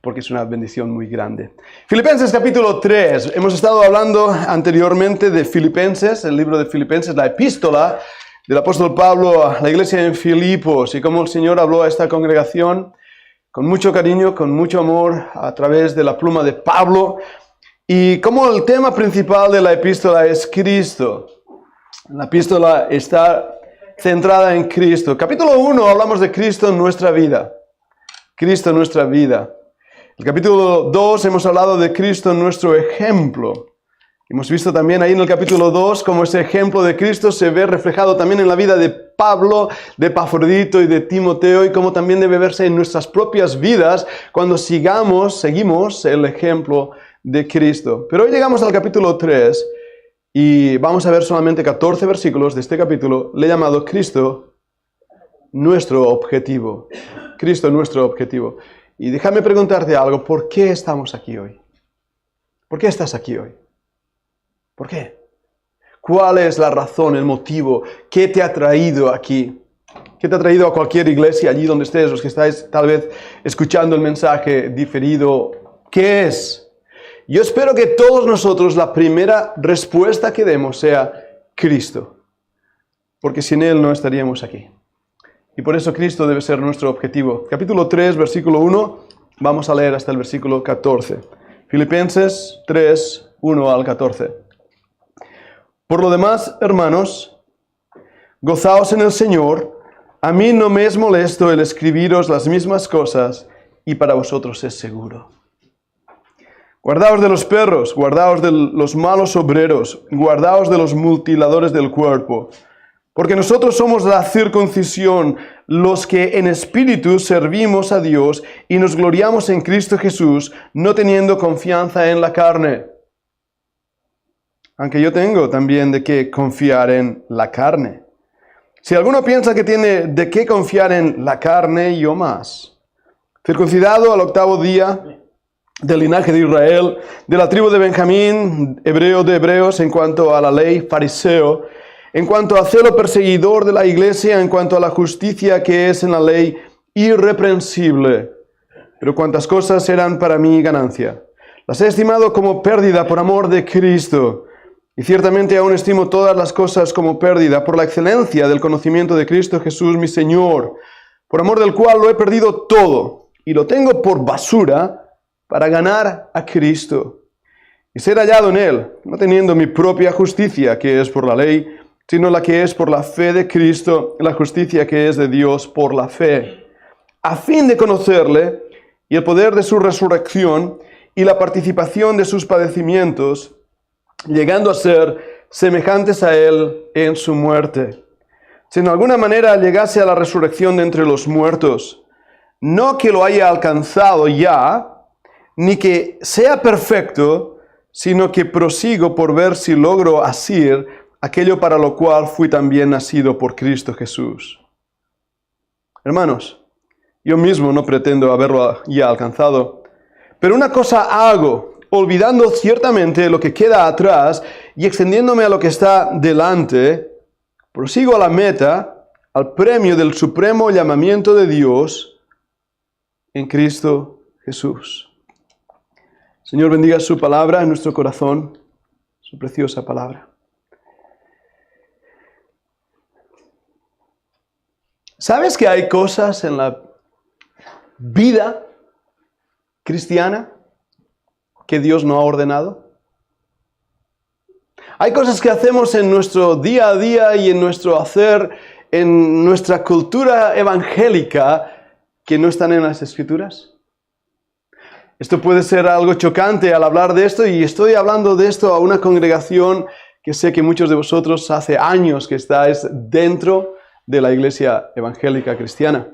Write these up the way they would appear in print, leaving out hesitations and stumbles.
porque es una bendición muy grande. Filipenses capítulo 3. Hemos estado hablando anteriormente de Filipenses, el libro de Filipenses, la epístola del apóstol Pablo a la iglesia en Filipos, y cómo el Señor habló a esta congregación con mucho cariño, con mucho amor, a través de la pluma de Pablo, y cómo el tema principal de la epístola es Cristo. La epístola está centrada en Cristo. Capítulo 1 hablamos de Cristo en nuestra vida. Cristo en nuestra vida. El capítulo 2 hemos hablado de Cristo en nuestro ejemplo. Hemos visto también ahí en el capítulo 2 cómo ese ejemplo de Cristo se ve reflejado también en la vida de Pablo, de Epafrodito y de Timoteo, y cómo también debe verse en nuestras propias vidas cuando seguimos el ejemplo de Cristo. Pero hoy llegamos al capítulo 3 y vamos a ver solamente 14 versículos de este capítulo. Le he llamado Cristo nuestro objetivo. Cristo nuestro objetivo. Y déjame preguntarte algo, ¿por qué estamos aquí hoy? ¿Por qué estás aquí hoy? ¿Por qué? ¿Cuál es la razón, el motivo? ¿Qué te ha traído aquí? ¿Qué te ha traído a cualquier iglesia, allí donde estés, los que estáis tal vez escuchando el mensaje diferido? ¿Qué es? Yo espero que todos nosotros la primera respuesta que demos sea Cristo, porque sin Él no estaríamos aquí. Y por eso Cristo debe ser nuestro objetivo. Capítulo 3, versículo 1, vamos a leer hasta el versículo 14. Filipenses 3, 1 al 14. Por lo demás, hermanos, gozaos en el Señor. A mí no me es molesto el escribiros las mismas cosas, y para vosotros es seguro. Guardaos de los perros, guardaos de los malos obreros, guardaos de los mutiladores del cuerpo. Porque nosotros somos la circuncisión, los que en espíritu servimos a Dios y nos gloriamos en Cristo Jesús, no teniendo confianza en la carne. Aunque yo tengo también de qué confiar en la carne. Si alguno piensa que tiene de qué confiar en la carne, yo más. Circuncidado al 8º día, del linaje de Israel, de la tribu de Benjamín, hebreo de hebreos, en cuanto a la ley, fariseo, en cuanto a celo perseguidor de la iglesia, en cuanto a la justicia que es en la ley, irreprensible. Pero cuantas cosas eran para mí ganancia, las he estimado como pérdida por amor de Cristo. Y ciertamente aún estimo todas las cosas como pérdida por la excelencia del conocimiento de Cristo Jesús mi Señor, por amor del cual lo he perdido todo y lo tengo por basura para ganar a Cristo y ser hallado en Él, no teniendo mi propia justicia que es por la ley, sino la que es por la fe de Cristo, la justicia que es de Dios por la fe, a fin de conocerle y el poder de su resurrección y la participación de sus padecimientos, llegando a ser semejantes a Él en su muerte. Si en alguna manera llegase a la resurrección de entre los muertos, no que lo haya alcanzado ya, ni que sea perfecto, sino que prosigo por ver si logro asir aquello para lo cual fui también nacido por Cristo Jesús. Hermanos, yo mismo no pretendo haberlo ya alcanzado, pero una cosa hago, olvidando ciertamente lo que queda atrás y extendiéndome a lo que está delante, prosigo a la meta, al premio del supremo llamamiento de Dios en Cristo Jesús. Señor, bendiga su palabra en nuestro corazón, su preciosa palabra. ¿Sabes que hay cosas en la vida cristiana que Dios no ha ordenado? Hay cosas que hacemos en nuestro día a día y en nuestro hacer, en nuestra cultura evangélica, que no están en las Escrituras. Esto puede ser algo chocante al hablar de esto, y estoy hablando de esto a una congregación que sé que muchos de vosotros hace años que estáis dentro de la iglesia evangélica cristiana.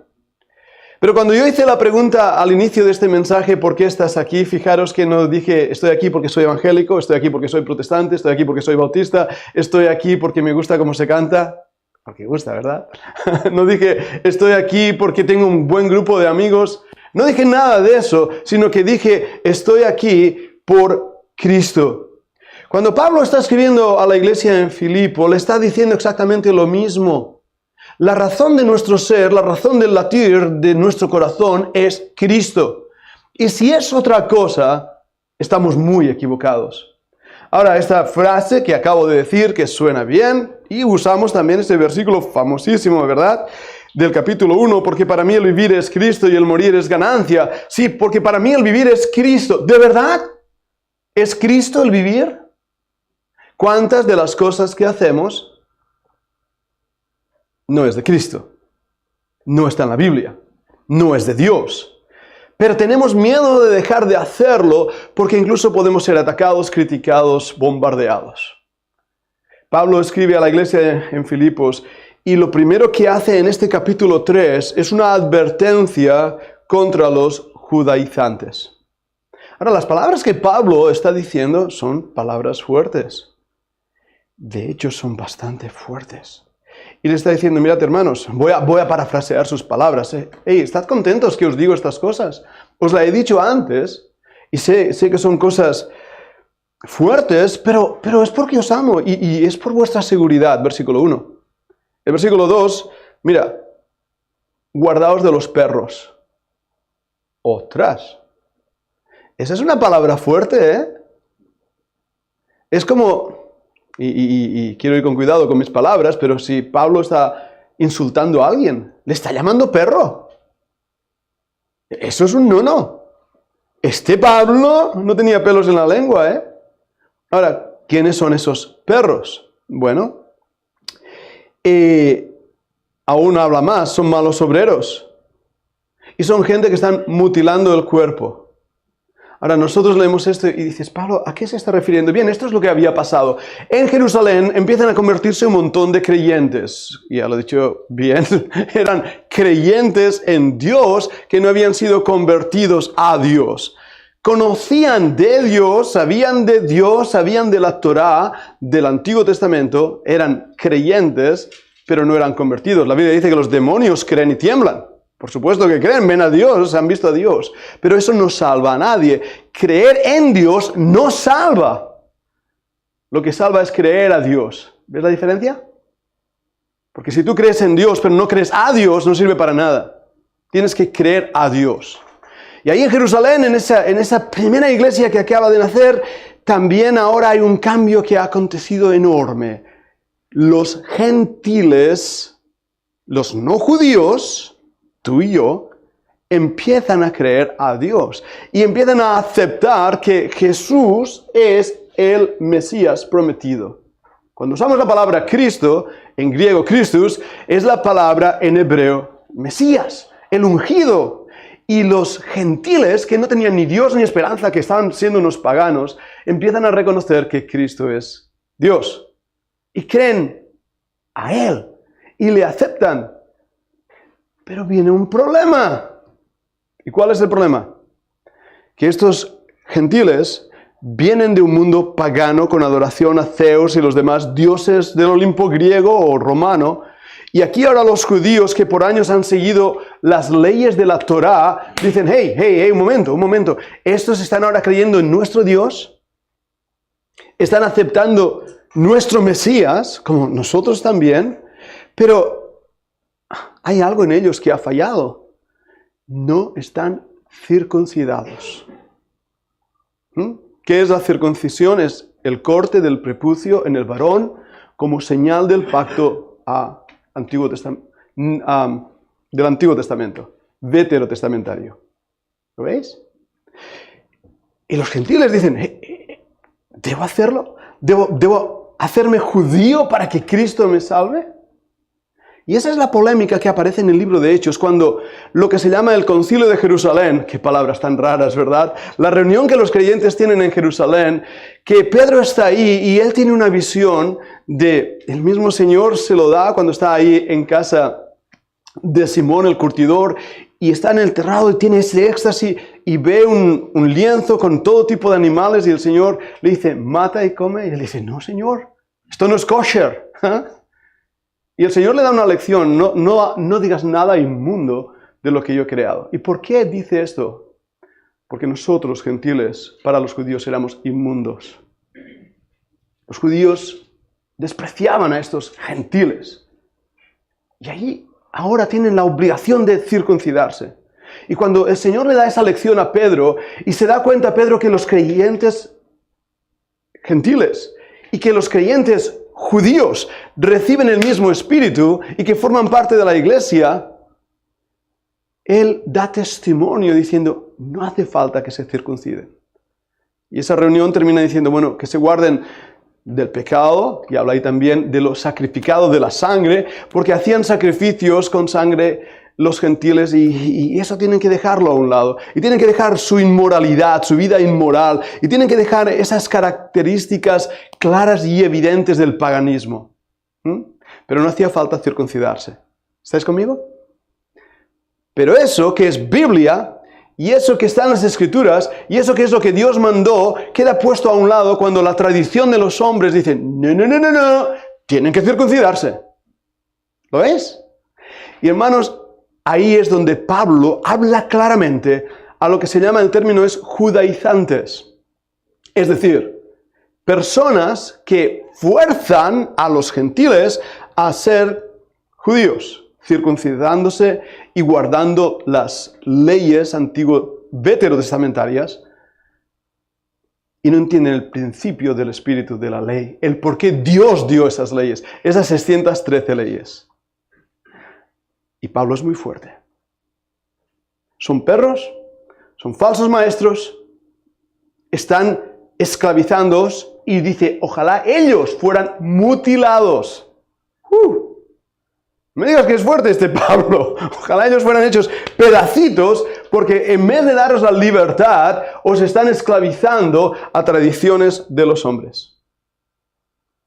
Pero cuando yo hice la pregunta al inicio de este mensaje, ¿por qué estás aquí? Fijaros que no dije, estoy aquí porque soy evangélico, estoy aquí porque soy protestante, estoy aquí porque soy bautista, estoy aquí porque me gusta cómo se canta. Porque gusta, ¿verdad? No dije, estoy aquí porque tengo un buen grupo de amigos. No dije nada de eso, sino que dije, estoy aquí por Cristo. Cuando Pablo está escribiendo a la iglesia en Filipo, le está diciendo exactamente lo mismo. La razón de nuestro ser, la razón del latir de nuestro corazón es Cristo. Y si es otra cosa, estamos muy equivocados. Ahora, esta frase que acabo de decir, que suena bien, y usamos también este versículo famosísimo, ¿verdad?, del capítulo 1, porque para mí el vivir es Cristo y el morir es ganancia. Sí, porque para mí el vivir es Cristo. ¿De verdad? ¿Es Cristo el vivir? ¿Cuántas de las cosas que hacemos no es de Cristo? No está en la Biblia. No es de Dios. Pero tenemos miedo de dejar de hacerlo porque incluso podemos ser atacados, criticados, bombardeados. Pablo escribe a la iglesia en Filipos y lo primero que hace en este capítulo 3 es una advertencia contra los judaizantes. Ahora, las palabras que Pablo está diciendo son palabras fuertes. De hecho, son bastante fuertes. Y le está diciendo, mirad hermanos, voy a parafrasear sus palabras. Hey, estad contentos que os digo estas cosas. Os la he dicho antes y sé que son cosas fuertes, pero es porque os amo y es por vuestra seguridad. Versículo 1. El versículo 2, mira, guardaos de los perros. Otras. Esa es una palabra fuerte, ¿eh? Es como, y quiero ir con cuidado con mis palabras, pero si Pablo está insultando a alguien, le está llamando perro. Eso es un no. Este Pablo no tenía pelos en la lengua, ¿eh? Ahora, ¿quiénes son esos perros? Bueno, aún habla más, son malos obreros. Y son gente que están mutilando el cuerpo. Ahora, nosotros leemos esto y dices, Pablo, ¿a qué se está refiriendo? Bien, esto es lo que había pasado. En Jerusalén empiezan a convertirse un montón de creyentes. Ya lo he dicho bien, eran creyentes en Dios que no habían sido convertidos a Dios. Conocían de Dios, sabían de la Torá, del Antiguo Testamento, eran creyentes, pero no eran convertidos. La Biblia dice que los demonios creen y tiemblan. Por supuesto que creen, ven a Dios, han visto a Dios. Pero eso no salva a nadie. Creer en Dios no salva. Lo que salva es creer a Dios. ¿Ves la diferencia? Porque si tú crees en Dios, pero no crees a Dios, no sirve para nada. Tienes que creer a Dios. Y ahí en Jerusalén, en esa primera iglesia que acaba de nacer, también ahora hay un cambio que ha acontecido enorme. Los gentiles, los no judíos, tú y yo, empiezan a creer a Dios y empiezan a aceptar que Jesús es el Mesías prometido. Cuando usamos la palabra Cristo, en griego Christus, es la palabra en hebreo Mesías, el ungido. Y los gentiles, que no tenían ni Dios ni esperanza, que estaban siendo unos paganos, empiezan a reconocer que Cristo es Dios. Y creen a Él y le aceptan. Pero viene un problema. ¿Y cuál es el problema? Que estos gentiles vienen de un mundo pagano con adoración a Zeus y los demás dioses del Olimpo griego o romano. Y aquí ahora los judíos que por años han seguido las leyes de la Torá dicen, hey, un momento. ¿Estos están ahora creyendo en nuestro Dios? ¿Están aceptando nuestro Mesías, como nosotros también? Pero hay algo en ellos que ha fallado. No están circuncidados. ¿Qué es la circuncisión? Es el corte del prepucio en el varón como señal del pacto del Antiguo Testamento, veterotestamentario. ¿Lo veis? Y los gentiles dicen, ¿debo hacerlo? ¿Debo hacerme judío para que Cristo me salve? Y esa es la polémica que aparece en el libro de Hechos, cuando lo que se llama el Concilio de Jerusalén, qué palabras tan raras, ¿verdad? La reunión que los creyentes tienen en Jerusalén, que Pedro está ahí y él tiene una visión de, el mismo Señor se lo da cuando está ahí en casa de Simón el curtidor, y está en el terrado y tiene ese éxtasis y ve un lienzo con todo tipo de animales y el Señor le dice, mata y come, y él dice, no Señor, esto no es kosher, ¿eh? Y el Señor le da una lección, no digas nada inmundo de lo que yo he creado. ¿Y por qué dice esto? Porque nosotros, gentiles, para los judíos éramos inmundos. Los judíos despreciaban a estos gentiles. Y ahí ahora tienen la obligación de circuncidarse. Y cuando el Señor le da esa lección a Pedro, y se da cuenta Pedro que los creyentes gentiles y que los creyentes judíos reciben el mismo espíritu y que forman parte de la iglesia, él da testimonio diciendo, no hace falta que se circunciden. Y esa reunión termina diciendo, bueno, que se guarden del pecado, y habla ahí también de lo sacrificado de la sangre, porque hacían sacrificios con sangre los gentiles y eso tienen que dejarlo a un lado. Y tienen que dejar su inmoralidad, su vida inmoral, y tienen que dejar esas características claras y evidentes del paganismo. Pero no hacía falta circuncidarse. ¿Estáis conmigo? Pero eso que es Biblia, y eso que está en las Escrituras, y eso que es lo que Dios mandó, queda puesto a un lado cuando la tradición de los hombres dice, no, tienen que circuncidarse. ¿Lo ves? Y hermanos, ahí es donde Pablo habla claramente a lo que se llama, el término es judaizantes. Es decir, personas que fuerzan a los gentiles a ser judíos, circuncidándose y guardando las leyes veterotestamentarias, y no entienden el principio del espíritu de la ley, el por qué Dios dio esas leyes, esas 613 leyes. Y Pablo es muy fuerte. Son perros, son falsos maestros, están esclavizándoos y dice, ojalá ellos fueran mutilados. Me digas que es fuerte este Pablo. Ojalá ellos fueran hechos pedacitos, porque en vez de daros la libertad, os están esclavizando a tradiciones de los hombres.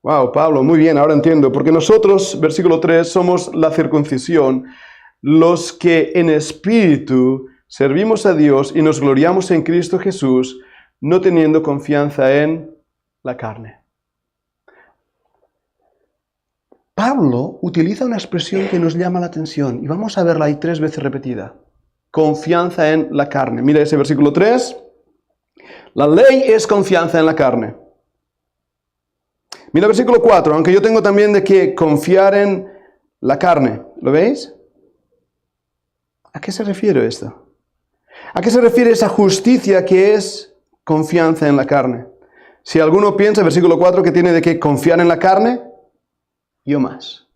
Wow, Pablo, muy bien, ahora entiendo. Porque nosotros, versículo 3, somos la circuncisión, los que en espíritu servimos a Dios y nos gloriamos en Cristo Jesús, no teniendo confianza en la carne. Pablo utiliza una expresión que nos llama la atención y vamos a verla ahí 3 veces repetida. Confianza en la carne. Mira ese versículo 3. La ley es confianza en la carne. Mira el versículo 4. Aunque yo tengo también de que confiar en la carne. ¿Lo veis? ¿A qué se refiere esto? ¿A qué se refiere esa justicia que es confianza en la carne? Si alguno piensa, versículo 4, que tiene de que confiar en la carne, yo más.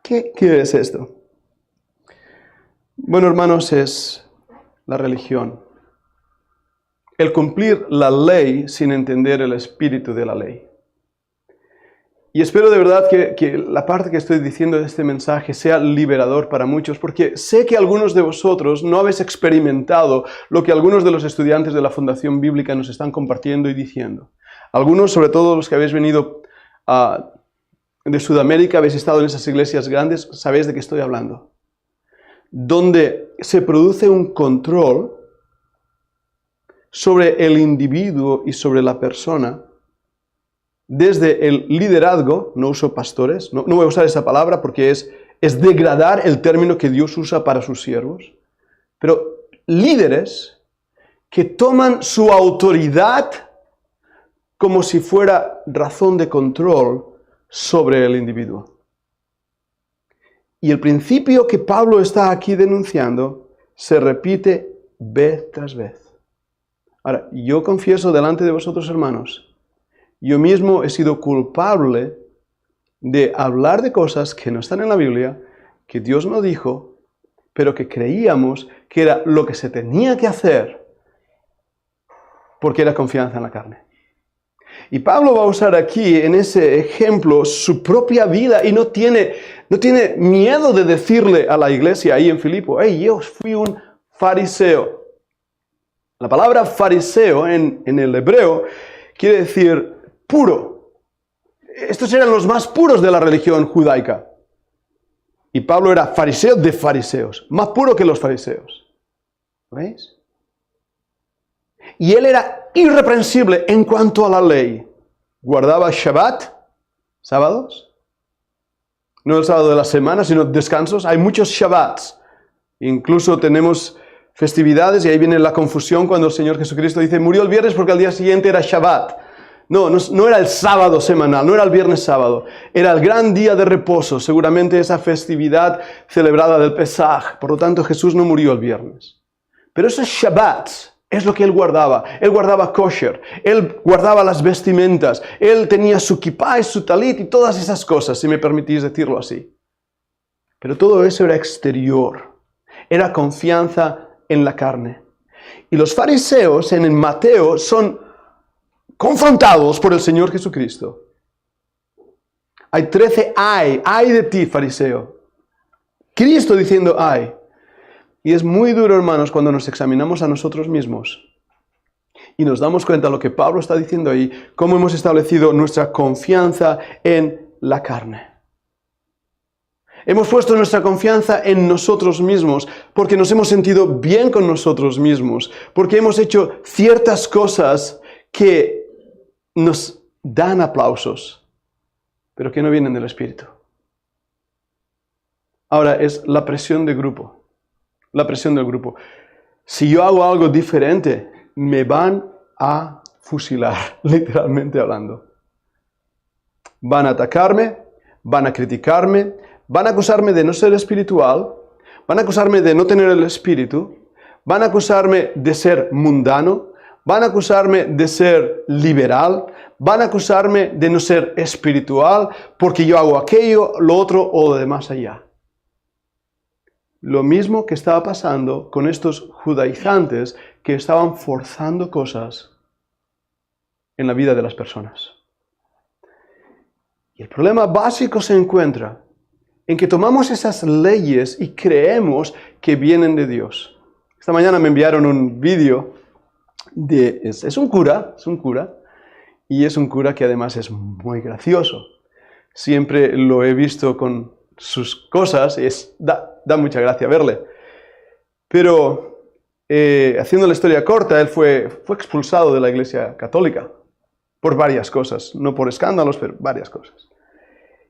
¿Qué es esto? Bueno, hermanos, es la religión. El cumplir la ley sin entender el espíritu de la ley. Y espero de verdad que la parte que estoy diciendo de este mensaje sea liberador para muchos, porque sé que algunos de vosotros no habéis experimentado lo que algunos de los estudiantes de la Fundación Bíblica nos están compartiendo y diciendo. Algunos, sobre todo los que habéis venido de Sudamérica, habéis estado en esas iglesias grandes, sabéis de qué estoy hablando. Donde se produce un control sobre el individuo y sobre la persona, desde el liderazgo, no uso pastores, no voy a usar esa palabra porque es degradar el término que Dios usa para sus siervos, pero líderes que toman su autoridad como si fuera razón de control sobre el individuo. Y el principio que Pablo está aquí denunciando se repite vez tras vez. Ahora, yo confieso delante de vosotros, hermanos, yo mismo he sido culpable de hablar de cosas que no están en la Biblia, que Dios no dijo, pero que creíamos que era lo que se tenía que hacer porque era confianza en la carne. Y Pablo va a usar aquí, en ese ejemplo, su propia vida y no tiene miedo de decirle a la iglesia ahí en Filipo, hey, yo fui un fariseo. La palabra fariseo en el hebreo quiere decir puro. Estos eran los más puros de la religión judaica. Y Pablo era fariseo de fariseos, más puro que los fariseos. ¿Veis? Y él era irreprensible en cuanto a la ley. Guardaba Shabbat, sábados. No el sábado de la semana, sino descansos. Hay muchos Shabbats. Incluso tenemos festividades y ahí viene la confusión cuando el Señor Jesucristo dice, murió el viernes porque al día siguiente era Shabbat. No era el sábado semanal, no era el viernes sábado. Era el gran día de reposo, seguramente esa festividad celebrada del Pesaj. Por lo tanto, Jesús no murió el viernes. Pero ese Shabbat es lo que él guardaba. Él guardaba kosher, él guardaba las vestimentas, él tenía su kippah y su talit y todas esas cosas, si me permitís decirlo así. Pero todo eso era exterior, era confianza en la carne. Y los fariseos en el Mateo son confrontados por el Señor Jesucristo. Hay 13 ay de ti, fariseo. Cristo diciendo ay. Y es muy duro, hermanos, cuando nos examinamos a nosotros mismos y nos damos cuenta de lo que Pablo está diciendo ahí, cómo hemos establecido nuestra confianza en la carne. Hemos puesto nuestra confianza en nosotros mismos porque nos hemos sentido bien con nosotros mismos, porque hemos hecho ciertas cosas que nos dan aplausos, pero que no vienen del Espíritu. Ahora es la presión de grupo. La presión del grupo. Si yo hago algo diferente, me van a fusilar, literalmente hablando. Van a atacarme, van a criticarme, van a acusarme de no ser espiritual, van a acusarme de no tener el Espíritu, van a acusarme de ser mundano, van a acusarme de ser liberal, van a acusarme de no ser espiritual, porque yo hago aquello, lo otro o lo de más allá. Lo mismo que estaba pasando con estos judaizantes que estaban forzando cosas en la vida de las personas. Y el problema básico se encuentra en que tomamos esas leyes y creemos que vienen de Dios. Esta mañana me enviaron un vídeo es un cura, y es un cura que además es muy gracioso. Siempre lo he visto con sus cosas y da mucha gracia verle. Pero, haciendo la historia corta, él fue expulsado de la Iglesia Católica por varias cosas, no por escándalos, pero varias cosas.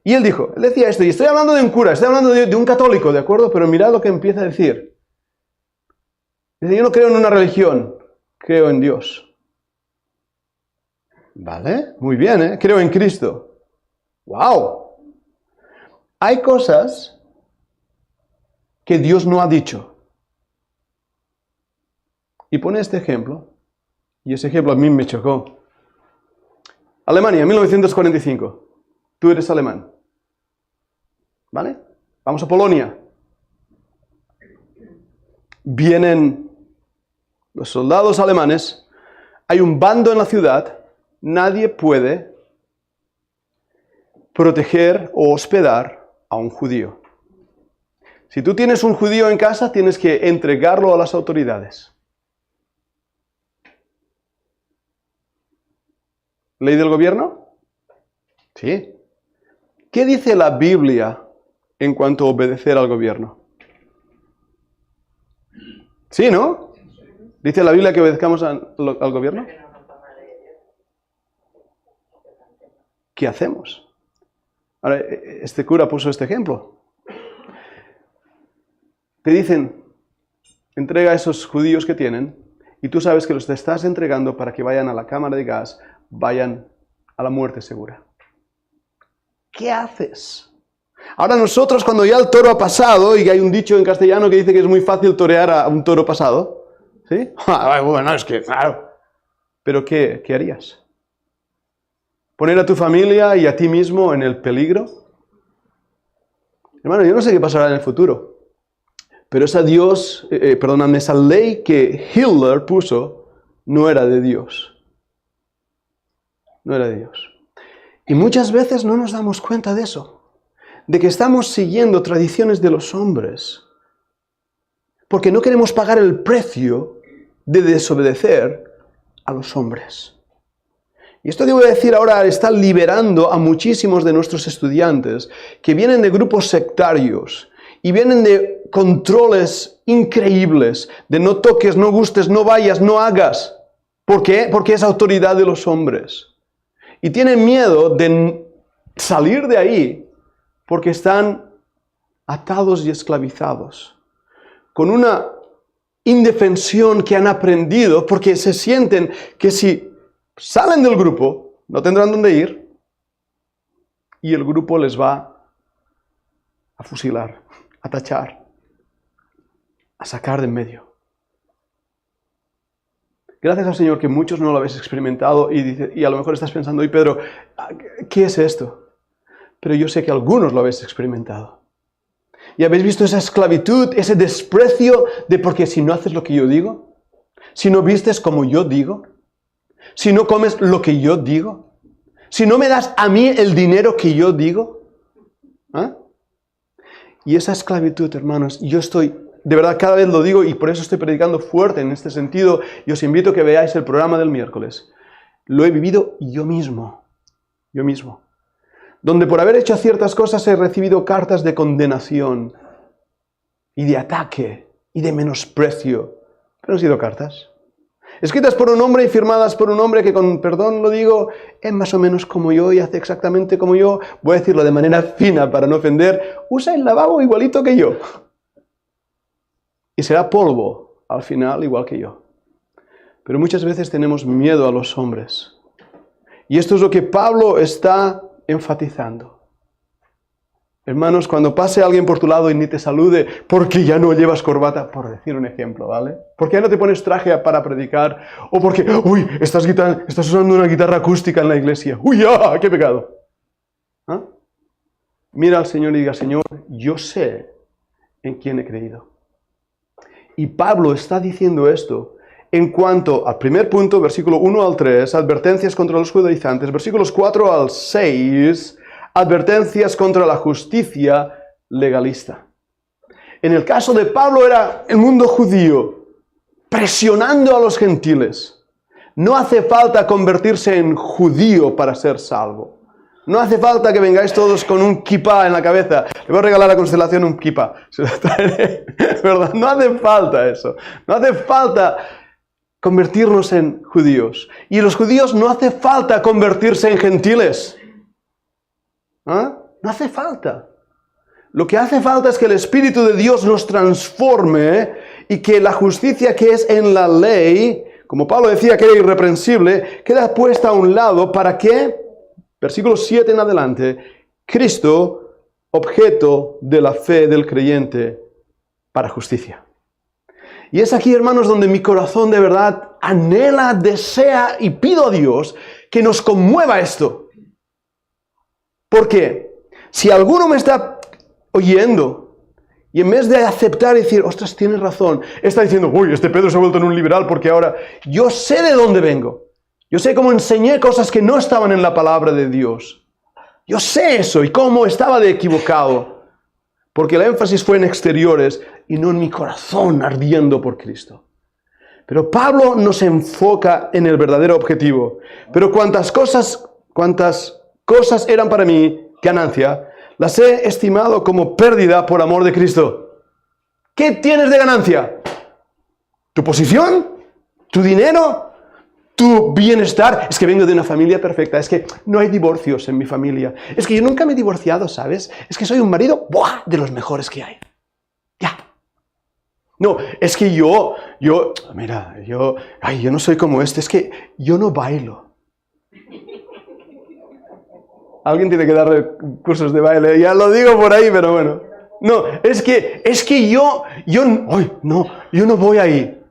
Y él decía esto, y estoy hablando de un cura, estoy hablando de un católico, ¿de acuerdo? Pero mirad lo que empieza a decir. Dice, yo no creo en una religión, creo en Dios. Vale, muy bien, ¿eh? Creo en Cristo. ¡Wow! Hay cosas que Dios no ha dicho. Y pone este ejemplo, y ese ejemplo a mí me chocó. Alemania, 1945. Tú eres alemán. ¿Vale? Vamos a Polonia. Vienen los soldados alemanes, hay un bando en la ciudad, nadie puede proteger o hospedar a un judío. Si tú tienes un judío en casa, tienes que entregarlo a las autoridades. ¿Ley del gobierno? Sí. ¿Qué dice la Biblia en cuanto a obedecer al gobierno? Sí, ¿no? ¿Dice la Biblia que obedezcamos al gobierno? ¿Qué hacemos? Ahora, este cura puso este ejemplo. Te dicen, entrega a esos judíos que tienen, y tú sabes que los te estás entregando para que vayan a la cámara de gas, vayan a la muerte segura. ¿Qué haces? Ahora nosotros, cuando ya el toro ha pasado, y hay un dicho en castellano que dice que es muy fácil torear a un toro pasado, ¿sí? Bueno, es que, claro. ¿Pero qué harías? ¿Poner a tu familia y a ti mismo en el peligro? Hermano, yo no sé qué pasará en el futuro. Pero esa ley que Hitler puso no era de Dios. No era de Dios. Y muchas veces no nos damos cuenta de eso. De que estamos siguiendo tradiciones de los hombres. Porque no queremos pagar el precio de desobedecer a los hombres. Y esto que voy a decir ahora está liberando a muchísimos de nuestros estudiantes que vienen de grupos sectarios y vienen de controles increíbles, de no toques, no gustes, no vayas, no hagas. ¿Por qué? Porque es autoridad de los hombres. Y tienen miedo de salir de ahí porque están atados y esclavizados, con una indefensión que han aprendido porque se sienten que si salen del grupo, no tendrán dónde ir y el grupo les va a fusilar, a tachar, a sacar de en medio. Gracias al Señor que muchos no lo habéis experimentado y a lo mejor estás pensando, oye Pedro, ¿qué es esto? Pero yo sé que algunos lo habéis experimentado. Y habéis visto esa esclavitud, ese desprecio de porque si no haces lo que yo digo, si no vistes como yo digo, si no comes lo que yo digo, si no me das a mí el dinero que yo digo. ¿Ah? Y esa esclavitud, hermanos, yo estoy, de verdad cada vez lo digo y por eso estoy predicando fuerte en este sentido y os invito a que veáis el programa del miércoles. Lo he vivido yo mismo, donde por haber hecho ciertas cosas he recibido cartas de condenación y de ataque y de menosprecio, pero han sido cartas escritas por un hombre y firmadas por un hombre que, con perdón lo digo, es más o menos como yo y hace exactamente como yo. Voy a decirlo de manera fina para no ofender. Usa el lavabo igualito que yo. Y será polvo al final igual que yo. Pero muchas veces tenemos miedo a los hombres. Y esto es lo que Pablo está enfatizando. Hermanos, cuando pase alguien por tu lado y ni te salude porque ya no llevas corbata, por decir un ejemplo, ¿vale? Porque ya no te pones traje para predicar, o porque, uy, estás usando una guitarra acústica en la iglesia. ¡Uy, ah, qué pecado! ¿Ah? Mira al Señor y diga, Señor, yo sé en quién he creído. Y Pablo está diciendo esto en cuanto al primer punto, versículo 1 al 3, advertencias contra los judaizantes, versículos 4 al 6, advertencias contra la justicia legalista. En el caso de Pablo era el mundo judío presionando a los gentiles. No hace falta convertirse en judío para ser salvo. No hace falta que vengáis todos con un kipá en la cabeza. Le voy a regalar a la constelación un kipá. Se lo traeré, ¿verdad? No hace falta eso. No hace falta convertirnos en judíos. Y los judíos no hace falta convertirse en gentiles. ¿Ah? No hace falta. Lo que hace falta es que el Espíritu de Dios nos transforme y que la justicia que es en la ley, como Pablo decía que era irreprensible, queda puesta a un lado para que, versículo 7 en adelante, Cristo, objeto de la fe del creyente, para justicia. Y es aquí, hermanos, donde mi corazón de verdad anhela, desea y pido a Dios que nos conmueva esto. Porque si alguno me está oyendo y en vez de aceptar y decir, ostras, tienes razón, está diciendo, uy, este Pedro se ha vuelto en un liberal porque ahora yo sé de dónde vengo. Yo sé cómo enseñé cosas que no estaban en la palabra de Dios. Yo sé eso y cómo estaba de equivocado. Porque el énfasis fue en exteriores y no en mi corazón ardiendo por Cristo. Pero Pablo nos enfoca en el verdadero objetivo. Pero cuantas cosas eran para mí ganancia, las he estimado como pérdida por amor de Cristo. ¿Qué tienes de ganancia? ¿Tu posición? ¿Tu dinero? ¿Tu bienestar? Es que vengo de una familia perfecta, es que no hay divorcios en mi familia. Es que yo nunca me he divorciado, ¿sabes? Es que soy un marido de los mejores que hay. Ya. No, es que yo no soy como este, es que yo no bailo. Alguien tiene que darle cursos de baile, ya lo digo por ahí, pero bueno. No, es que yo no voy ahí.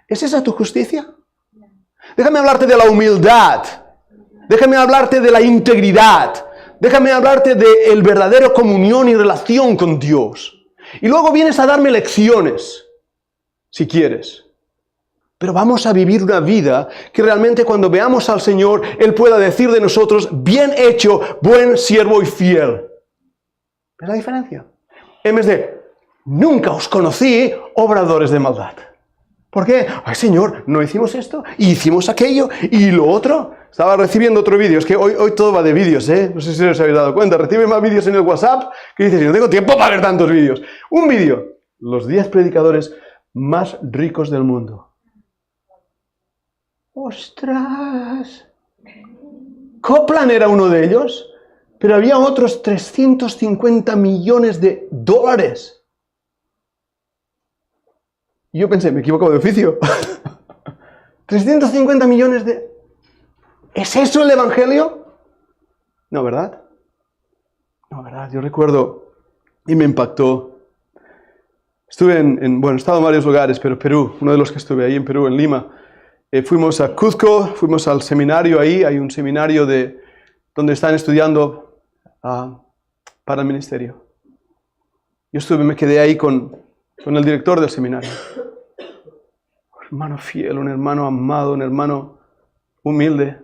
¿Es esa tu justicia? Déjame hablarte de la humildad. Déjame hablarte de la integridad. Déjame hablarte de verdadera comunión y relación con Dios. Y luego vienes a darme lecciones, si quieres. Pero vamos a vivir una vida que realmente cuando veamos al Señor, Él pueda decir de nosotros, bien hecho, buen siervo y fiel. ¿Ves la diferencia? En vez de, nunca os conocí, obradores de maldad. ¿Por qué? Ay, Señor, no hicimos esto, y hicimos aquello, y lo otro. Estaba recibiendo otro vídeo, es que hoy todo va de vídeos, ¿eh? No sé si os habéis dado cuenta. Recibe más vídeos en el WhatsApp que dices, no tengo tiempo para ver tantos vídeos. Un vídeo, los 10 predicadores más ricos del mundo. ¡Ostras! Copland era uno de ellos, pero había otros 350 millones de dólares. Y yo pensé, me he equivocado de oficio. 350 millones de... ¿Es eso el Evangelio? No, ¿verdad? No, ¿verdad? Yo recuerdo y me impactó. Estuve he estado en varios lugares, pero Perú, uno de los que estuve ahí en Perú, en Lima. Fuimos a Cuzco, fuimos al seminario ahí, hay un seminario donde están estudiando para el ministerio. Me quedé ahí con el director del seminario. Un hermano fiel, un hermano amado, un hermano humilde.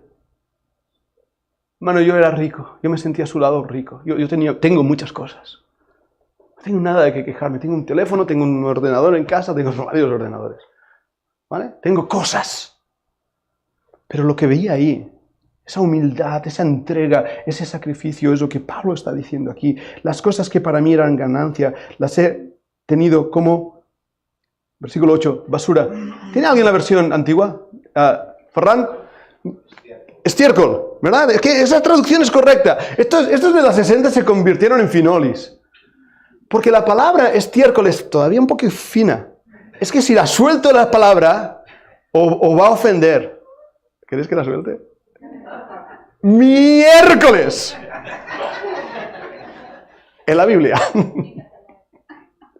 Hermano, yo era rico, yo me sentía a su lado rico. Tengo muchas cosas. No tengo nada de qué quejarme. Tengo un teléfono, tengo un ordenador en casa, tengo varios ordenadores. ¿Vale? Tengo cosas. Pero lo que veía ahí, esa humildad, esa entrega, ese sacrificio, es lo que Pablo está diciendo aquí. Las cosas que para mí eran ganancia, las he tenido como, versículo 8, basura. ¿Tiene alguien la versión antigua? ¿Ferran? Estiércol, ¿verdad? Es que esa traducción es correcta. Estos de las 60 se convirtieron en finolis. Porque la palabra estiércol es todavía un poco fina. Es que si la suelto la palabra, o va a ofender. ¿Queréis que la suelte? ¡Miércoles! En la Biblia.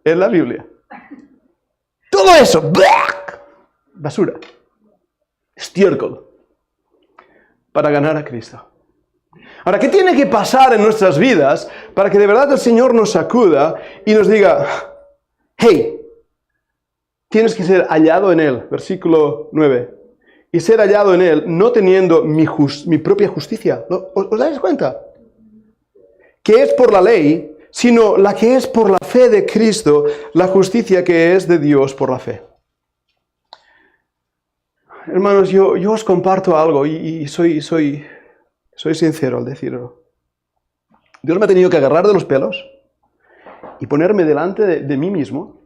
En la Biblia. Todo eso. ¡Black! Basura. Estiércol. Para ganar a Cristo. Ahora, ¿qué tiene que pasar en nuestras vidas para que de verdad el Señor nos sacuda y nos diga, hey, tienes que ser hallado en Él? Versículo 9. Y ser hallado en Él, no teniendo mi propia justicia. ¿Os dais cuenta? Que es por la ley, sino la que es por la fe de Cristo, la justicia que es de Dios por la fe. Hermanos, yo os comparto algo y soy sincero al decirlo. Dios me ha tenido que agarrar de los pelos y ponerme delante de mí mismo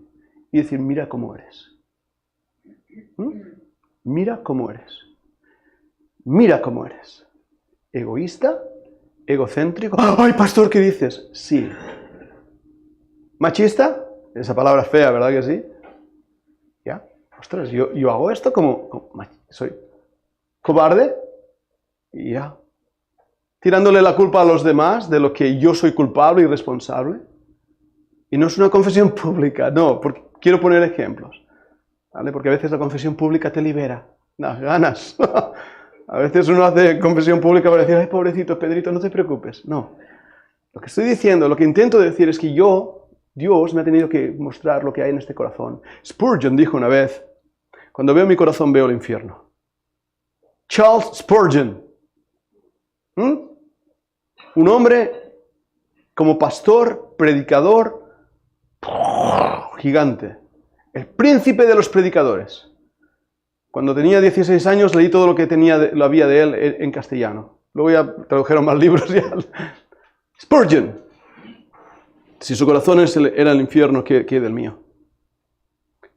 y decir, mira cómo eres. Mira cómo eres. Mira cómo eres. Egoísta, egocéntrico. ¡Ay, pastor, qué dices! Sí. ¿Machista? Esa palabra fea, ¿verdad que sí? ¿Ya? Ostras, yo hago esto como soy cobarde y ya. Tirándole la culpa a los demás de lo que yo soy culpable y responsable. Y no es una confesión pública, no, porque quiero poner ejemplos. ¿Vale? Porque a veces la confesión pública te libera. No, ganas. A veces uno hace confesión pública para decir, ay, pobrecito Pedrito, no te preocupes. No. Lo que estoy diciendo, lo que intento decir es que Dios me ha tenido que mostrar lo que hay en este corazón. Spurgeon dijo una vez, cuando veo mi corazón veo el infierno. Charles Spurgeon. Un hombre como pastor, predicador, gigante. El príncipe de los predicadores. Cuando tenía 16 años leí todo lo que había de él en castellano. Luego ya tradujeron más libros. Spurgeon. Si su corazón era el infierno, ¿qué del mío?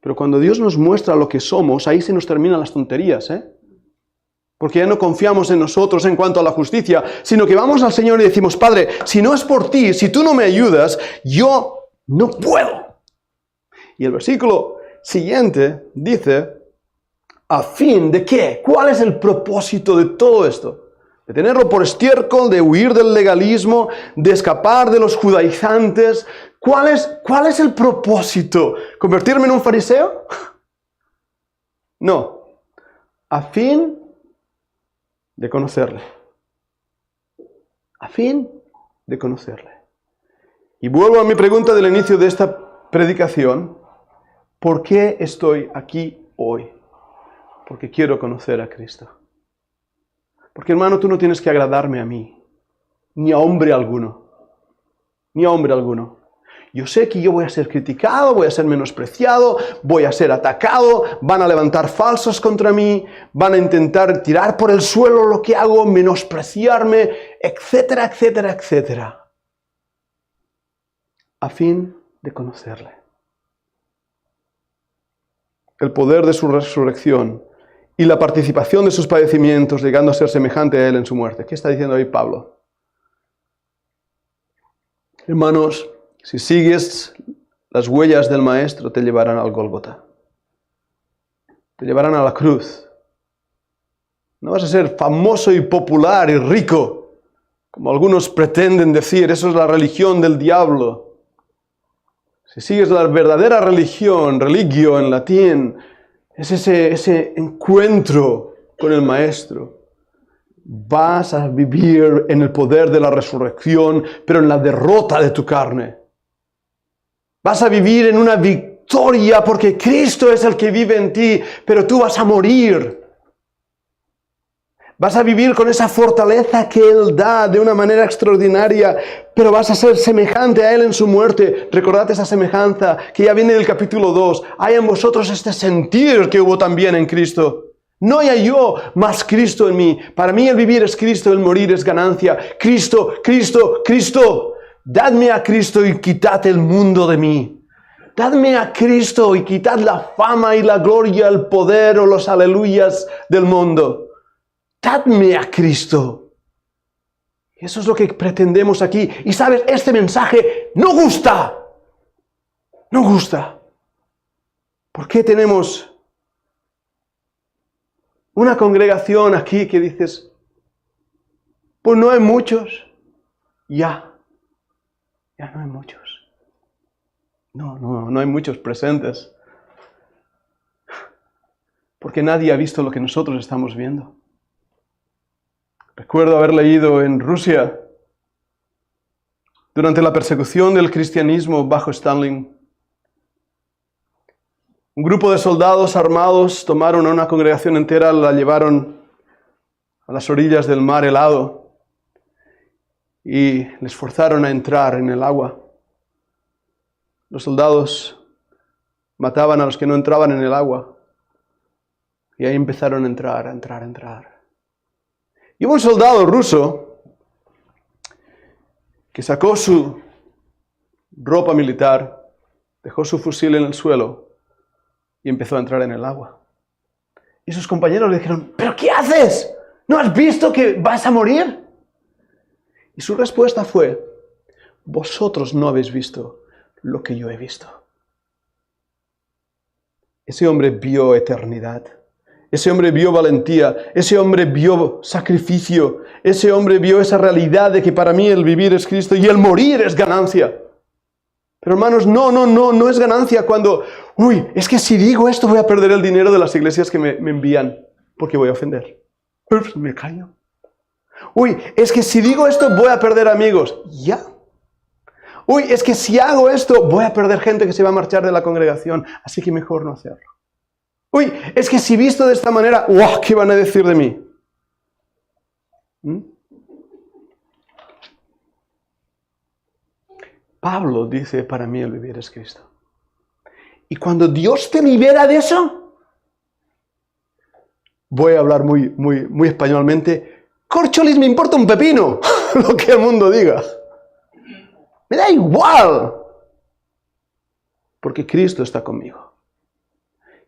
Pero cuando Dios nos muestra lo que somos, ahí se nos terminan las tonterías, Porque ya no confiamos en nosotros en cuanto a la justicia, sino que vamos al Señor y decimos, Padre, si no es por ti, si tú no me ayudas, yo no puedo. Y el versículo siguiente dice, ¿a fin de qué? ¿Cuál es el propósito de todo esto? De tenerlo por estiércol, de huir del legalismo, de escapar de los judaizantes. ¿Cuál es el propósito? ¿Convertirme en un fariseo? No. A fin de conocerle. A fin de conocerle. Y vuelvo a mi pregunta del inicio de esta predicación. ¿Por qué estoy aquí hoy? Porque quiero conocer a Cristo. Porque, hermano, tú no tienes que agradarme a mí, ni a hombre alguno. Ni a hombre alguno. Yo sé que yo voy a ser criticado, voy a ser menospreciado, voy a ser atacado, van a levantar falsos contra mí, van a intentar tirar por el suelo lo que hago, menospreciarme, etcétera, etcétera, etcétera. A fin de conocerle. El poder de su resurrección y la participación de sus padecimientos, llegando a ser semejante a Él en su muerte. ¿Qué está diciendo ahí Pablo? Hermanos, si sigues las huellas del Maestro, te llevarán al Gólgota. Te llevarán a la cruz. No vas a ser famoso y popular y rico, como algunos pretenden decir. Eso es la religión del diablo. Si sigues la verdadera religión, religio en latín, es ese encuentro con el Maestro. Vas a vivir en el poder de la resurrección, pero en la derrota de tu carne. Vas a vivir en una victoria porque Cristo es el que vive en ti, pero tú vas a morir. Vas a vivir con esa fortaleza que Él da de una manera extraordinaria, pero vas a ser semejante a Él en su muerte. Recordad esa semejanza que ya viene del capítulo 2. Hay en vosotros este sentir que hubo también en Cristo. No hay yo, más Cristo en mí. Para mí el vivir es Cristo, el morir es ganancia. Cristo, Cristo, Cristo. Dadme a Cristo y quitad el mundo de mí. Dadme a Cristo y quitad la fama y la gloria, el poder o los aleluyas del mundo. Dadme a Cristo. Eso es lo que pretendemos aquí. Y sabes, este mensaje no gusta. No gusta. ¿Por qué tenemos una congregación aquí que dices, pues no hay muchos? Ya no hay muchos. No hay muchos presentes. Porque nadie ha visto lo que nosotros estamos viendo. Recuerdo haber leído en Rusia, durante la persecución del cristianismo bajo Stalin, un grupo de soldados armados tomaron a una congregación entera, la llevaron a las orillas del mar helado y les forzaron a entrar en el agua. Los soldados mataban a los que no entraban en el agua y ahí empezaron a entrar. Y hubo un soldado ruso que sacó su ropa militar, dejó su fusil en el suelo y empezó a entrar en el agua. Y sus compañeros le dijeron, ¿pero qué haces? ¿No has visto que vas a morir? Y su respuesta fue, vosotros no habéis visto lo que yo he visto. Ese hombre vio eternidad. Ese hombre vio valentía, ese hombre vio sacrificio, ese hombre vio esa realidad de que para mí el vivir es Cristo y el morir es ganancia. Pero hermanos, no es ganancia cuando, es que si digo esto voy a perder el dinero de las iglesias que me envían, porque voy a ofender. Ups, me callo. Es que si digo esto voy a perder amigos. Ya. Es que si hago esto voy a perder gente que se va a marchar de la congregación, así que mejor no hacerlo. Es que si visto de esta manera, ¿qué van a decir de mí? Pablo dice, para mí el vivir es Cristo. Y cuando Dios te libera de eso, voy a hablar muy españolmente, corcholis, me importa un pepino lo que el mundo diga. Me da igual, porque Cristo está conmigo.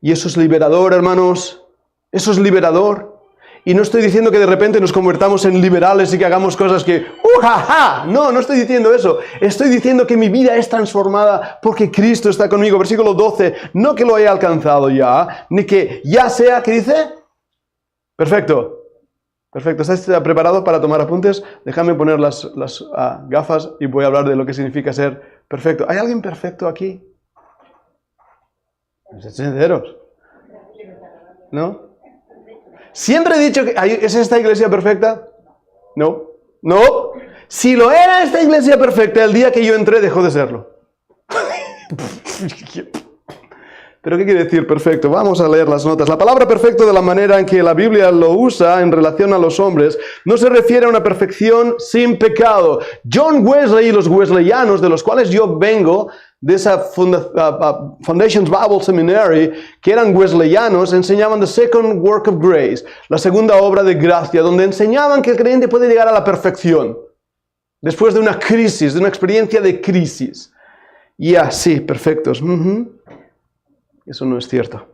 Y eso es liberador, hermanos. Eso es liberador. Y no estoy diciendo que de repente nos convertamos en liberales y que hagamos cosas que ¡jaja! No estoy diciendo eso. Estoy diciendo que mi vida es transformada porque Cristo está conmigo. Versículo 12. No que lo haya alcanzado ya, ni que ya sea, ¿qué dice? Perfecto. ¿Estás preparado para tomar apuntes? Déjame poner las gafas y voy a hablar de lo que significa ser perfecto. ¿Hay alguien perfecto aquí? Sinceros. ¿No? Siempre he dicho que ¿es esta iglesia perfecta? No. Si lo era esta iglesia perfecta, el día que yo entré dejó de serlo. ¿Pero qué quiere decir perfecto? Vamos a leer las notas. La palabra perfecto, de la manera en que la Biblia lo usa en relación a los hombres, no se refiere a una perfección sin pecado. John Wesley y los wesleyanos, de los cuales yo vengo, de esa Foundations Bible Seminary, que eran wesleyanos, enseñaban The Second Work of Grace, la segunda obra de gracia, donde enseñaban que el creyente puede llegar a la perfección después de una crisis, de una experiencia de crisis. Y así, perfectos. Eso no es cierto.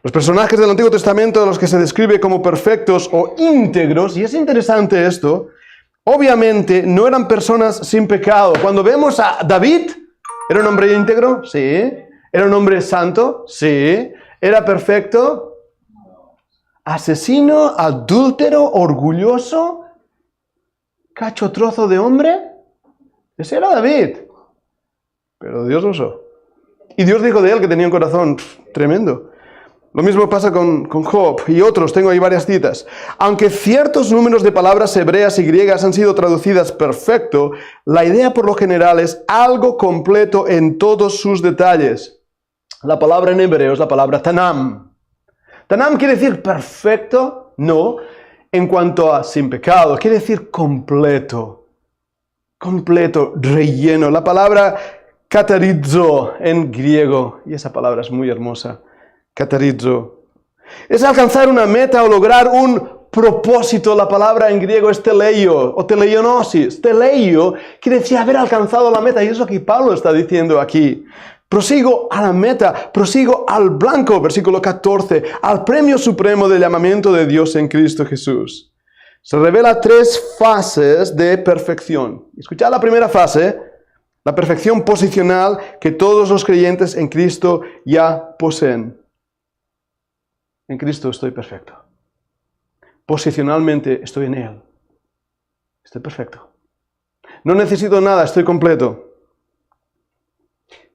Los personajes del Antiguo Testamento, de los que se describe como perfectos o íntegros, y es interesante esto, obviamente no eran personas sin pecado. Cuando vemos a David, ¿era un hombre íntegro? Sí. ¿Era un hombre santo? Sí. ¿Era perfecto? asesino, adúltero, orgulloso, cacho trozo de hombre. Ese era David. Pero Dios lo usó. Y Dios dijo de él que tenía un corazón tremendo. Lo mismo pasa con Job y otros, tengo ahí varias citas. Aunque ciertos números de palabras hebreas y griegas han sido traducidas perfecto, la idea por lo general es algo completo en todos sus detalles. La palabra en hebreo es la palabra tanam. Tanam quiere decir perfecto, no, en cuanto a sin pecado, quiere decir completo. Completo, relleno. La palabra katarizo en griego, y esa palabra es muy hermosa. Katarizo. Es alcanzar una meta o lograr un propósito. La palabra en griego es teleio o teleionosis. Teleio quiere decir haber alcanzado la meta. Y es lo que Pablo está diciendo aquí. Prosigo a la meta, prosigo al blanco, versículo 14, al premio supremo del llamamiento de Dios en Cristo Jesús. Se revela 3 fases de perfección. Escuchad la primera fase, la perfección posicional que todos los creyentes en Cristo ya poseen. En Cristo estoy perfecto. Posicionalmente estoy en Él. Estoy perfecto. No necesito nada, estoy completo.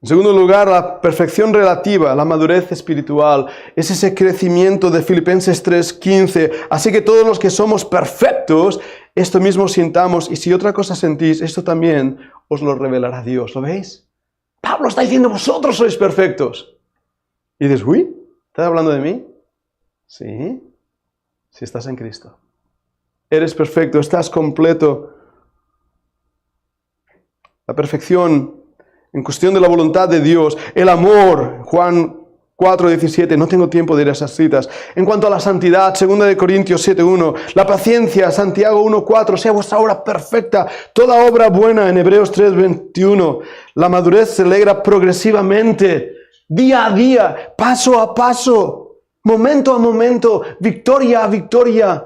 En segundo lugar, la perfección relativa, la madurez espiritual, es ese crecimiento de Filipenses 3:15. Así que todos los que somos perfectos, esto mismo sintamos, y si otra cosa sentís, esto también os lo revelará Dios. ¿Lo veis? Pablo está diciendo, vosotros sois perfectos. Y dices, uy, ¿estás hablando de mí? Sí, si estás en Cristo. Eres perfecto, estás completo. La perfección en cuestión de la voluntad de Dios, el amor, Juan 4:17, no tengo tiempo de ir a esas citas. En cuanto a la santidad, 2 Corintios 7:1, la paciencia, Santiago 1:4, sea vuestra obra perfecta, toda obra buena, en Hebreos 3:21, la madurez se logra progresivamente, día a día, paso a paso, momento a momento, victoria a victoria.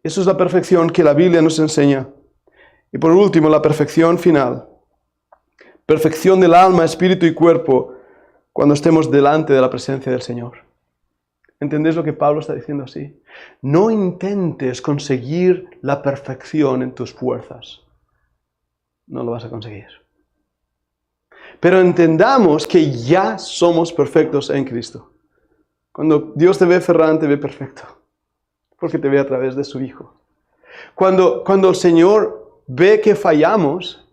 Eso es la perfección que la Biblia nos enseña. Y por último, la perfección final. Perfección del alma, espíritu y cuerpo cuando estemos delante de la presencia del Señor. ¿Entendéis lo que Pablo está diciendo así? No intentes conseguir la perfección en tus fuerzas. No lo vas a conseguir. Pero entendamos que ya somos perfectos en Cristo. Cuando Dios te ve, Ferran, te ve perfecto. Porque te ve a través de su Hijo. Cuando el Señor ve que fallamos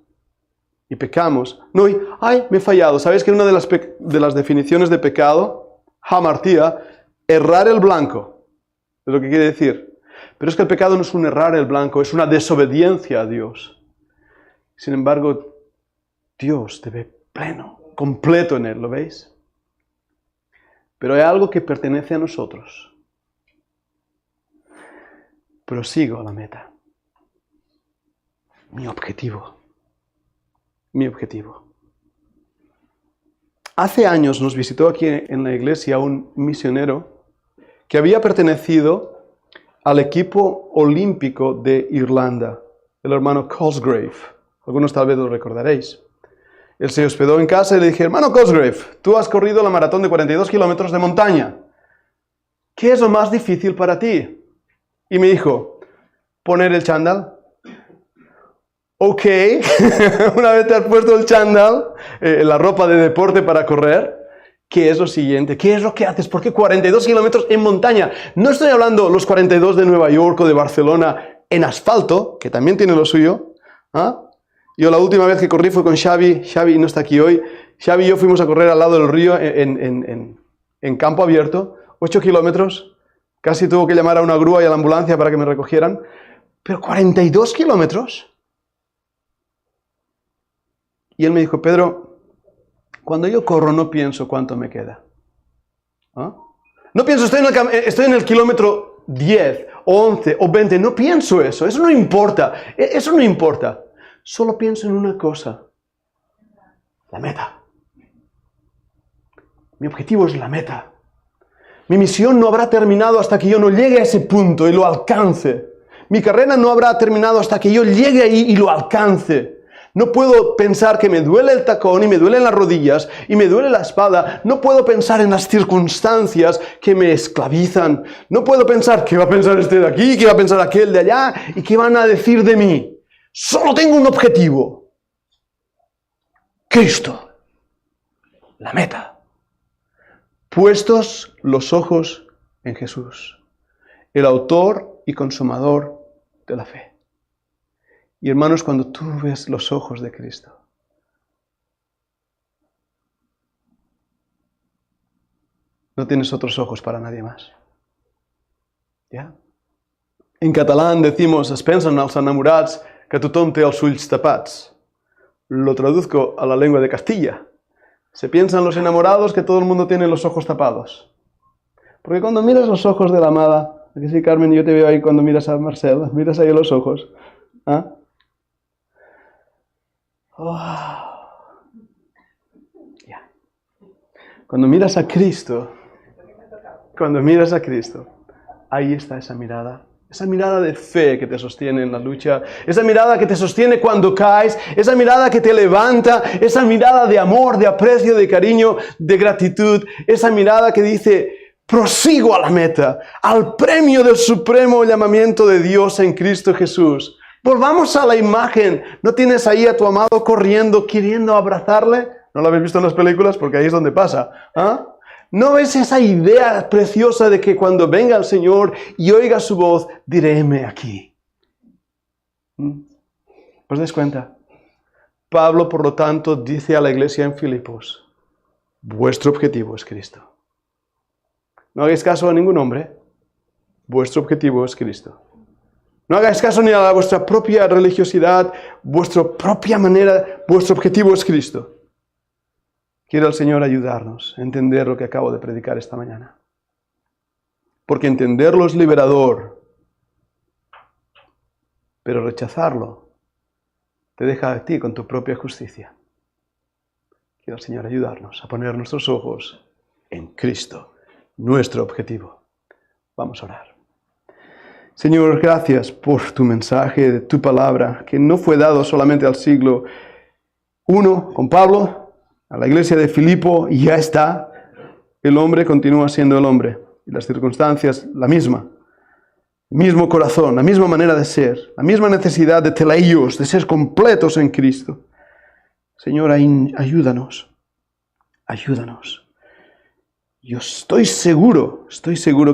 y pecamos, no, ay, me he fallado. ¿Sabes que una de las definiciones de pecado, hamartía, errar el blanco? Es lo que quiere decir. Pero es que el pecado no es un errar el blanco, es una desobediencia a Dios. Sin embargo, Dios te ve pleno, completo en Él, ¿lo veis? Pero hay algo que pertenece a nosotros. Prosigo a la meta. Mi objetivo. Mi objetivo. Hace años nos visitó aquí en la iglesia un misionero que había pertenecido al equipo olímpico de Irlanda, el hermano Cosgrave. Algunos tal vez lo recordaréis. Él se hospedó en casa y le dije, hermano Cosgrave, tú has corrido la maratón de 42 kilómetros de montaña. ¿Qué es lo más difícil para ti? Y me dijo, poner el chándal. Ok, una vez te has puesto el chándal, la ropa de deporte para correr, ¿qué es lo siguiente? ¿Qué es lo que haces? ¿Por qué 42 kilómetros en montaña? No estoy hablando los 42 de Nueva York o de Barcelona en asfalto, que también tiene lo suyo. ¿Ah? Yo la última vez que corrí fue con Xavi no está aquí hoy. Xavi y yo fuimos a correr al lado del río en campo abierto, 8 kilómetros. Casi tuvo que llamar a una grúa y a la ambulancia para que me recogieran. Pero 42 kilómetros. Y él me dijo, Pedro, cuando yo corro no pienso cuánto me queda. ¿Ah? No pienso, estoy en el kilómetro 10, o 11, o 20. No pienso eso. Eso no importa. Eso no importa. Solo pienso en una cosa. La meta. Mi objetivo es la meta. Mi misión no habrá terminado hasta que yo no llegue a ese punto y lo alcance. Mi carrera no habrá terminado hasta que yo llegue ahí y lo alcance. No puedo pensar que me duele el tacón y me duelen las rodillas y me duele la espalda. No puedo pensar en las circunstancias que me esclavizan. No puedo pensar qué va a pensar este de aquí, qué va a pensar aquel de allá y qué van a decir de mí. Solo tengo un objetivo. Cristo. La meta. Puestos los ojos en Jesús, el autor y consumador de la fe. Y hermanos, cuando tú ves los ojos de Cristo, no tienes otros ojos para nadie más. ¿Ya? En catalán decimos, es pensen els enamorats que tothom té els ulls tapats. Lo traduzco a la lengua de Castilla. Se piensan los enamorados que todo el mundo tiene los ojos tapados. Porque cuando miras los ojos de la amada, aquí sí, Carmen, yo te veo ahí cuando miras a Marcel, miras ahí los ojos. ¿Ah? Oh. Yeah. Cuando miras a Cristo, ahí está esa mirada de fe que te sostiene en la lucha, esa mirada que te sostiene cuando caes, esa mirada que te levanta, esa mirada de amor, de aprecio, de cariño, de gratitud, esa mirada que dice, prosigo a la meta, al premio del supremo llamamiento de Dios en Cristo Jesús. Volvamos a la imagen. ¿No tienes ahí a tu amado corriendo, queriendo abrazarle? ¿No lo habéis visto en las películas? Porque ahí es donde pasa. ¿Ah? ¿No ves esa idea preciosa de que cuando venga el Señor y oiga su voz, diré, heme aquí? ¿Os dais cuenta? Pablo, por lo tanto, dice a la iglesia en Filipos, vuestro objetivo es Cristo. No hagáis caso a ningún hombre, vuestro objetivo es Cristo. No hagáis caso ni a vuestra propia religiosidad, vuestra propia manera, vuestro objetivo es Cristo. Quiere el Señor ayudarnos a entender lo que acabo de predicar esta mañana. Porque entenderlo es liberador, pero rechazarlo te deja a ti con tu propia justicia. Quiere el Señor ayudarnos a poner nuestros ojos en Cristo, nuestro objetivo. Vamos a orar. Señor, gracias por tu mensaje, de tu palabra, que no fue dado solamente al siglo I con Pablo, a la iglesia de Filipo, y ya está. El hombre continúa siendo el hombre, y las circunstancias la misma. El mismo corazón, la misma manera de ser, la misma necesidad de teleios, de ser completos en Cristo. Señor, ayúdanos, ayúdanos. Yo estoy seguro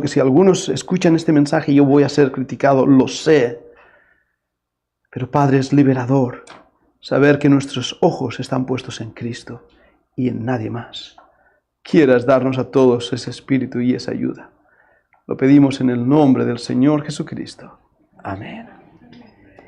que si algunos escuchan este mensaje yo voy a ser criticado, lo sé. Pero Padre, es liberador saber que nuestros ojos están puestos en Cristo y en nadie más. Quieras darnos a todos ese espíritu y esa ayuda. Lo pedimos en el nombre del Señor Jesucristo. Amén.